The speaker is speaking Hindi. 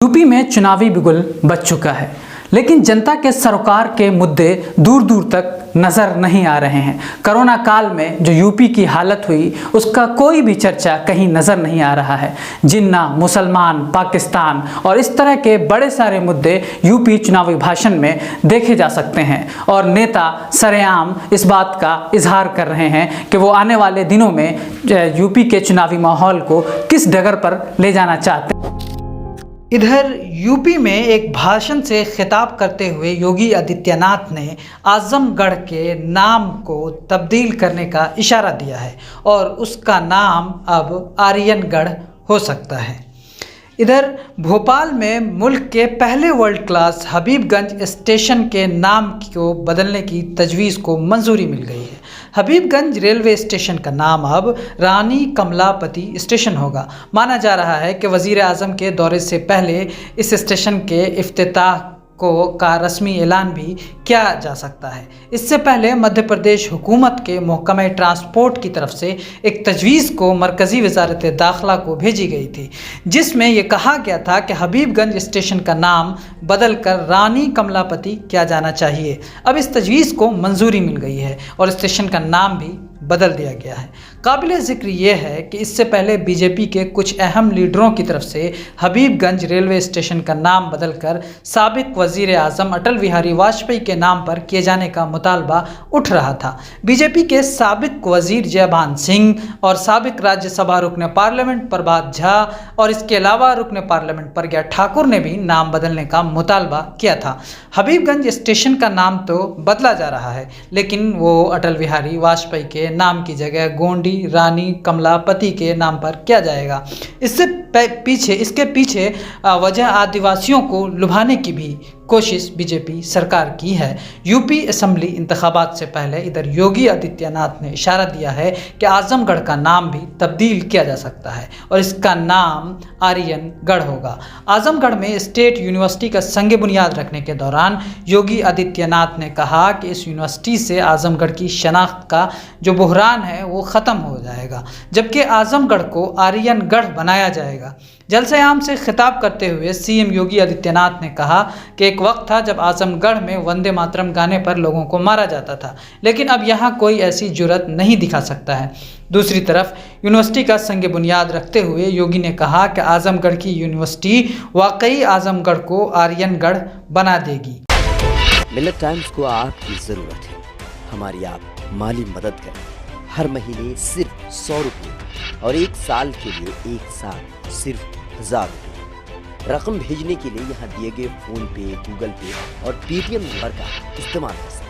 यूपी में चुनावी बिगुल बज चुका है, लेकिन जनता के सरोकार के मुद्दे दूर दूर तक नज़र नहीं आ रहे हैं। कोरोना काल में जो यूपी की हालत हुई उसका कोई भी चर्चा कहीं नज़र नहीं आ रहा है। जिन्ना, मुसलमान, पाकिस्तान और इस तरह के बड़े सारे मुद्दे यूपी चुनावी भाषण में देखे जा सकते हैं और नेता सरेआम इस बात का इजहार कर रहे हैं कि वो आने वाले दिनों में यूपी के चुनावी माहौल को किस डगर पर ले जाना चाहते हैं। इधर यूपी में एक भाषण से खिताब करते हुए योगी आदित्यनाथ ने आजमगढ़ के नाम को तब्दील करने का इशारा दिया है और उसका नाम अब आर्यनगढ़ हो सकता है। इधर भोपाल में मुल्क के पहले वर्ल्ड क्लास हबीबगंज स्टेशन के नाम को बदलने की तजवीज़ को मंजूरी मिल गई है। हबीबगंज रेलवे स्टेशन का नाम अब रानी कमलापति स्टेशन होगा। माना जा रहा है कि वज़ीर आज़म के दौरे से पहले इस स्टेशन के इफ्तिताह का रस्मी ऐलान भी किया जा सकता है। इससे पहले मध्य प्रदेश हुकूमत के महकमे ट्रांसपोर्ट की तरफ से एक तजवीज़ को मरकज़ी वज़ारत दाखिला को भेजी गई थी, जिसमें यह कहा गया था कि हबीबगंज स्टेशन का नाम बदल कर रानी कमलापति किया जाना चाहिए। अब इस तजवीज़ को मंजूरी मिल गई है और स्टेशन का नाम भी बदल दिया गया है। काबिल ज़िक्र ये है कि इससे पहले बीजेपी के कुछ अहम लीडरों की तरफ से हबीबगंज रेलवे स्टेशन का नाम बदलकर साबिक वज़ीर आज़म अटल बिहारी वाजपेयी के नाम पर किए जाने का मुतालबा उठ रहा था। बीजेपी के साबिक वज़ीर जयभान सिंह और साबिक राज्यसभा रुकन पार्लियामेंट प्रभात झा और इसके अलावा रुकन पार्लियामेंट प्रज्ञा ठाकुर ने भी नाम बदलने का मुतालबा किया था। हबीबगंज स्टेशन का नाम तो बदला जा रहा है, लेकिन वो अटल बिहारी वाजपेयी के नाम की जगह गोंडी रानी कमलापति के नाम पर किया जाएगा। इसके पीछे वजह आदिवासियों को लुभाने की भी कोशिश बीजेपी सरकार की है। यूपी असेंबली इंतखाबात से पहले इधर योगी आदित्यनाथ ने इशारा दिया है कि आजमगढ़ का नाम भी तब्दील किया जा सकता है और इसका नाम आर्यनगढ़ होगा। आजमगढ़ में स्टेट यूनिवर्सिटी का संग बुनियाद रखने के दौरान योगी आदित्यनाथ ने कहा कि इस यूनिवर्सिटी से आजमगढ़ की शनाख्त का जो बहरान है वो ख़त्म हो जाएगा, जबकि आजमगढ़ को आर्यनगढ़ बनाया जाएगा। जलसे-आम से खिताब करते हुए सीएम योगी आदित्यनाथ ने कहा कि एक वक्त था जब आजमगढ़ में वंदे मातरम गाने पर लोगों को मारा जाता था, लेकिन अब यहाँ कोई ऐसी जुर्रत नहीं दिखा सकता है। दूसरी तरफ यूनिवर्सिटी का संग बुनियाद रखते हुए योगी ने कहा कि आजमगढ़ की यूनिवर्सिटी वाकई आजमगढ़ को आर्यनगढ़ बना देगी। मिलत टाइम्स को आपकी ज़रूरत है, हमारी आप माली मदद करें। हर महीने सिर्फ 100 रुपये और 1 साल के लिए एक साथ सिर्फ 1000 रुपये। रकम भेजने के लिए यहाँ दिए गए फ़ोन पे, गूगल पे और पेटीएम नंबर का इस्तेमाल कर सकते हैं।